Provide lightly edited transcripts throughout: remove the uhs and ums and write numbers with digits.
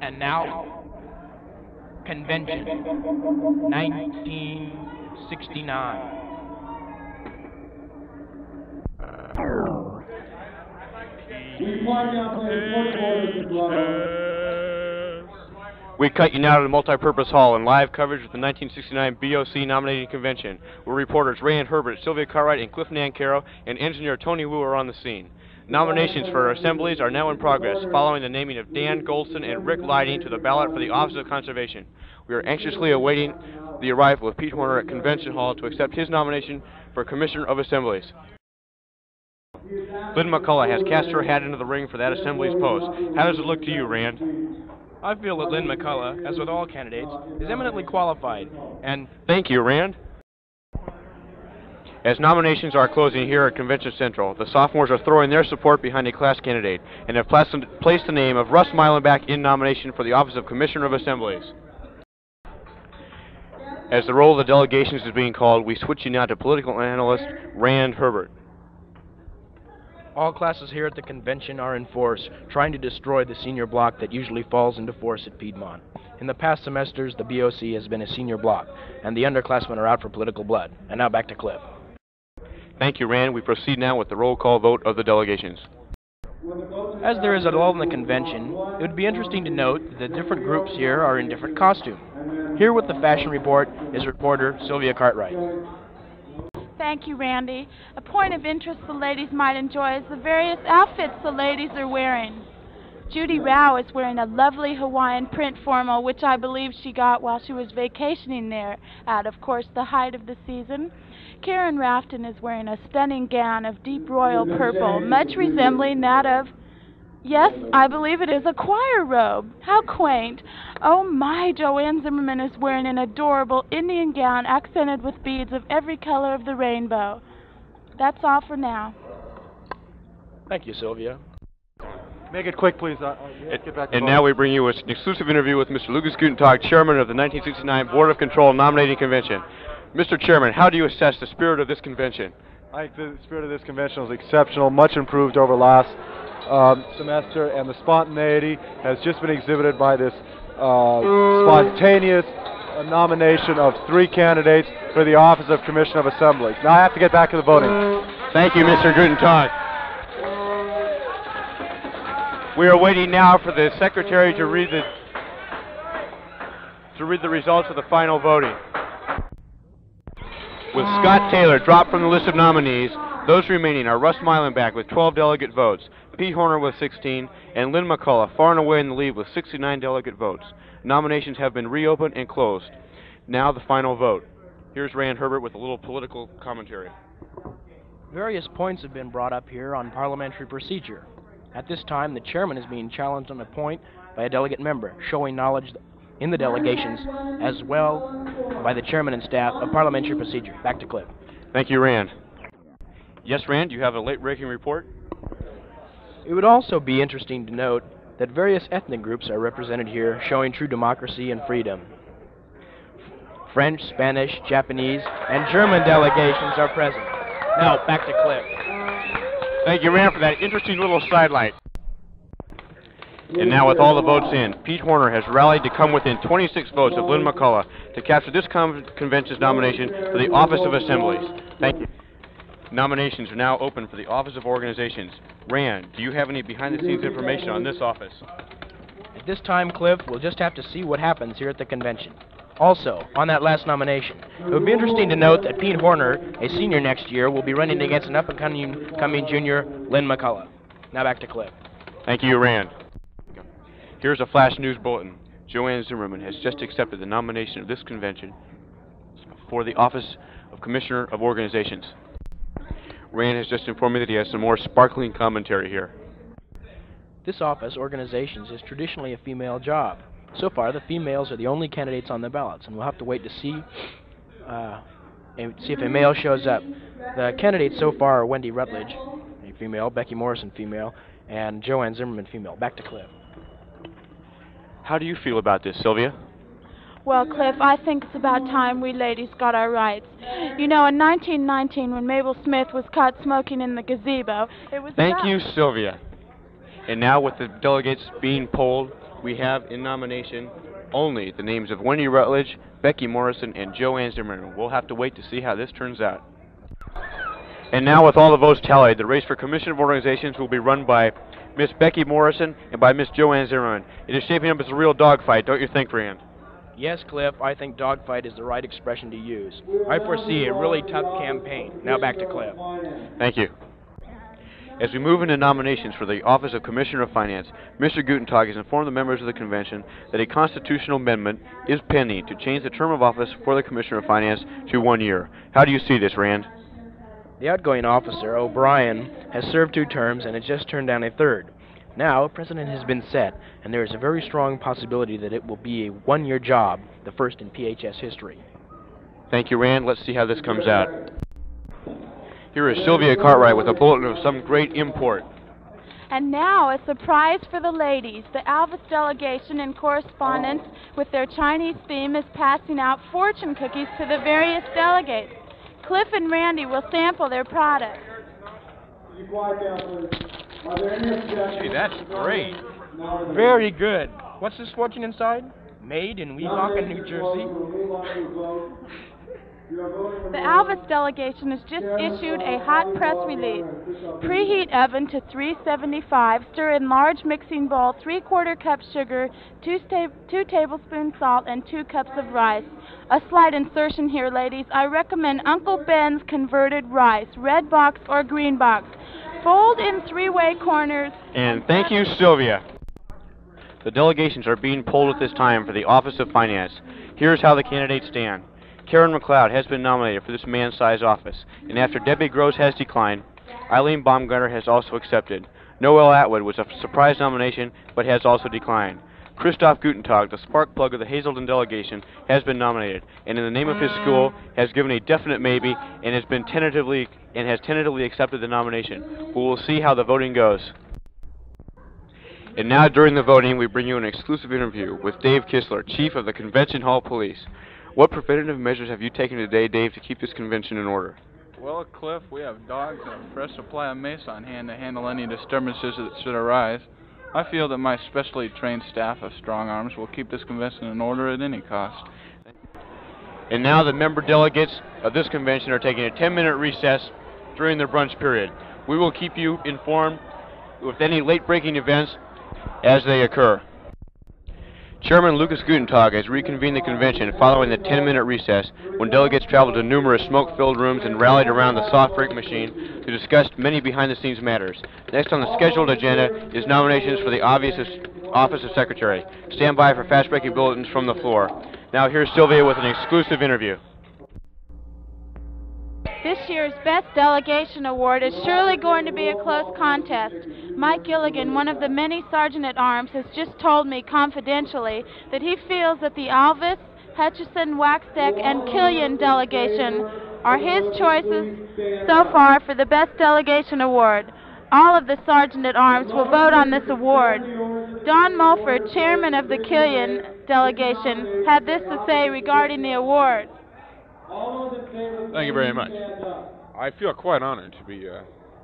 And now, Convention, 1969. We cut you now to the multipurpose hall in live coverage of the 1969 BOC Nominating Convention, where reporters Ray and Herbert, Sylvia Cartwright, and Cliff Nancaro, and engineer Tony Wu are on the scene. Nominations for assemblies are now in progress, following the naming of Dan Goldston and Rick Lighting to the ballot for the Office of Conservation. We are anxiously awaiting the arrival of Pete Horner at Convention Hall to accept his nomination for Commissioner of Assemblies. Lynn McCullough has cast her hat into the ring for that Assembly's post. How does it look to you, Rand? I feel that Lynn McCullough, as with all candidates, is eminently qualified, and... Thank you, Rand. As nominations are closing here at Convention Central, the sophomores are throwing their support behind a class candidate and have placed the name of Russ Meilenbach in nomination for the office of Commissioner of Assemblies. As the roll of the delegations is being called, we switch you now to political analyst Rand Herbert. All classes here at the convention are in force, trying to destroy the senior block that usually falls into force at Piedmont. In the past semesters, the BOC has been a senior block, and the underclassmen are out for political blood. And now back to Cliff. Thank you, Rand. We proceed now with the roll call vote of the delegations. As there is a lull in the convention, it would be interesting to note that the different groups here are in different costume. Here with the fashion report is reporter Sylvia Cartwright. Thank you, Randy. A point of interest the ladies might enjoy is the various outfits the ladies are wearing. Judy Rao is wearing a lovely Hawaiian print formal, which I believe she got while she was vacationing there at, of course, the height of the season. Karen Rafton is wearing a stunning gown of deep royal purple, much resembling that of, yes, I believe it is a choir robe. How quaint. Oh my, Joanne Zimmerman is wearing an adorable Indian gown accented with beads of every color of the rainbow. That's all for now. Thank you, Sylvia. Make it quick, please. Get back to And now we bring you an exclusive interview with Mr. Lucas Gutentag, Chairman of the 1969 Board of Control Nominating Convention. Mr. Chairman, how do you assess the spirit of this convention? I think the spirit of this convention is exceptional, much improved over last semester, and the spontaneity has just been exhibited by this spontaneous nomination of 3 candidates for the office of Commissioner of Assemblies. Now I have to get back to the voting. Thank you, Mr. Gutentag. We are waiting now for the secretary to read the results of the final voting. With Scott Taylor dropped from the list of nominees, those remaining are Russ Meilenbach with 12 delegate votes, Pete Horner with 16, and Lynn McCullough far and away in the lead with 69 delegate votes. Nominations have been reopened and closed. Now the final vote. Here's Rand Herbert with a little political commentary. Various points have been brought up here on parliamentary procedure. At this time, the chairman is being challenged on a point by a delegate member, showing knowledge in the delegations as well by the chairman and staff of parliamentary procedure. Back to Cliff. Thank you, Rand. Yes, Rand, you have a late-breaking report? It would also be interesting to note that various ethnic groups are represented here, showing true democracy and freedom. French, Spanish, Japanese, and German delegations are present. Now, back to Cliff. Thank you, Rand, for that interesting little sidelight. And now, with all the votes in, Pete Horner has rallied to come within 26 votes of Lynn McCullough to capture this convention's nomination for the Office of Assemblies. Thank you. Nominations are now open for the Office of Organizations. Rand, do you have any behind-the-scenes information on this office? At this time, Cliff, we'll just have to see what happens here at the convention. Also, on that last nomination, it would be interesting to note that Pete Horner, a senior next year, will be running against an up-and-coming junior, Lynn McCullough. Now back to Cliff. Thank you, Rand. Here's a flash news bulletin. Joanne Zimmerman has just accepted the nomination of this convention for the Office of Commissioner of Organizations. Rand has just informed me that he has some more sparkling commentary here. This office, Organizations, is traditionally a female job. So far, the females are the only candidates on the ballots, and we'll have to wait to see if a male shows up. The candidates so far are Wendy Rutledge, a female, Becky Morrison, female, and Joanne Zimmerman, female. Back to Cliff. How do you feel about this, Sylvia? Well, Cliff, I think it's about time we ladies got our rights. You know, in 1919, when Mabel Smith was caught smoking in the gazebo, it was... Thank you, Sylvia. And now with the delegates being polled, we have in nomination only the names of Wendy Rutledge, Becky Morrison, and Joanne Zimmerman. We'll have to wait to see how this turns out. And now, with all the votes tallied, the race for Commission of Organizations will be run by Miss Becky Morrison and by Miss Joanne Zimmerman. It is shaping up as a real dogfight, don't you think, Rand? Yes, Cliff, I think dogfight is the right expression to use. I foresee a really tough campaign. Now back to Cliff. Thank you. As we move into nominations for the office of Commissioner of Finance, Mr. Gutentag has informed the members of the convention that a constitutional amendment is pending to change the term of office for the Commissioner of Finance to 1 year. How do you see this, Rand? The outgoing officer, O'Brien, has served 2 terms and has just turned down a 3rd. Now, a precedent has been set, and there is a very strong possibility that it will be a 1-year job, the first in PHS history. Thank you, Rand. Let's see how this comes out. Here is Sylvia Cartwright with a bulletin of some great import. And now, a surprise for the ladies. The Alvis delegation in correspondence with their Chinese theme is passing out fortune cookies to the various delegates. Cliff and Randy will sample their products. Gee, that's great. Very good. What's this fortune inside? Made in Weehawken, New Jersey. The Alvis delegation has just issued a hot press release. Preheat oven to 375. Stir in large mixing bowl 3/4 cup sugar, 2 tablespoons salt, and 2 cups of rice. A slight insertion here, ladies. I recommend Uncle Ben's converted rice, red box or green box. Fold in 3-way corners. And thank you, Sylvia. The delegations are being polled at this time for the Office of Finance. Here's how the candidates stand. Karen McLeod has been nominated for this man-sized office, and after Debbie Gross has declined, Eileen Baumgartner has also accepted. Noel Atwood was a surprise nomination, but has also declined. Christoph Gutentag, the spark plug of the Hazelden delegation, has been nominated, and in the name of his school, has given a definite maybe, and has tentatively accepted the nomination. We will see how the voting goes. And now, during the voting, we bring you an exclusive interview with Dave Kistler, Chief of the Convention Hall Police. What preventative measures have you taken today, Dave, to keep this convention in order? Well, Cliff, we have dogs and a fresh supply of mace on hand to handle any disturbances that should arise. I feel that my specially trained staff of strong arms will keep this convention in order at any cost. And now the member delegates of this convention are taking a 10-minute recess during their brunch period. We will keep you informed with any late-breaking events as they occur. Chairman Lucas Gutentag has reconvened the convention following the 10-minute recess when delegates traveled to numerous smoke-filled rooms and rallied around the soft drink machine to discuss many behind-the-scenes matters. Next on the scheduled agenda is nominations for the Office of Secretary. Stand by for fast-breaking bulletins from the floor. Now here's Sylvia with an exclusive interview. This year's Best Delegation Award is surely going to be a close contest. Mike Gilligan, one of the many Sergeant-at-Arms, has just told me confidentially that he feels that the Alvis, Hutchison, Waxdeck, and Killian delegation are his choices so far for the Best Delegation Award. All of the Sergeant-at-Arms will vote on this award. Don Mulford, chairman of the Killian delegation, had this to say regarding the award. Thank you very much. I feel quite honored to be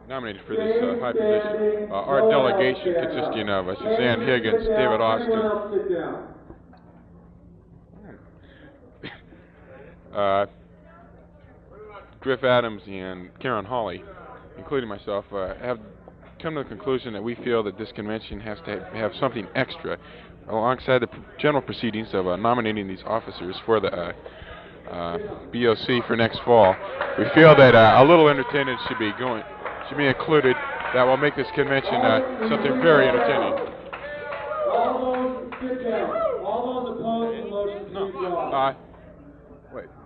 nominated for this high position. Our delegation consisting of Suzanne Higgins, David Austin, Griff Adams, and Karen Hawley, including myself, have come to the conclusion that we feel that this convention has to have something extra alongside the general proceedings of nominating these officers for the BOC for next fall. We feel that a little entertainment should be included that will make this convention something very entertaining.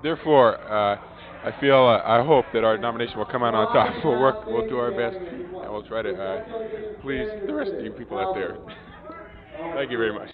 Therefore, I hope that our nomination will come out on top. We'll do our best, and we'll try to please the rest of you people out there. Thank you very much.